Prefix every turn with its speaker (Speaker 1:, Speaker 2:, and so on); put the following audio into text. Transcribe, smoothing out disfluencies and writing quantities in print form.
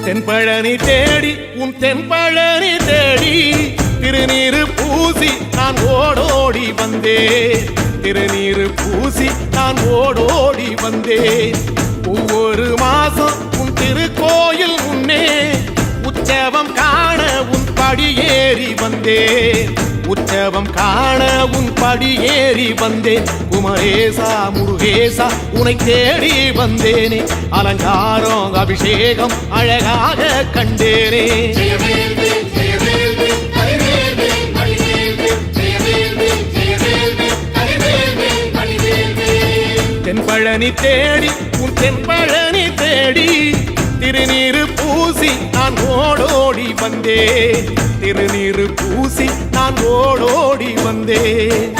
Speaker 1: தென்பழனி தேடி உன் தென்பழனி தேடி திருநீரு பூசி நான் ஓடோடி வந்தேன். திருநீரு பூசி நான் ஓடோடி வந்தேன். ஒவ்வொரு மாசம் உன் திருக்கோயில் முன்னே உற்சவம் காண உன் படியேறி வந்தேன். உற்சவம் காண உன் படியேறி வந்தேன். குமரேசா முருகேசா உனை தேடி வந்தேனே. அலங்காரம் அபிஷேகம் அழகாக கண்டேனே. தென்பழனி தேடி உன் தென்பழனி தேடி திருநீரு பூசி நான் ஓடோடி வந்தேன். திருநீரு பூசி நான் ஓடோடி வந்தேன்.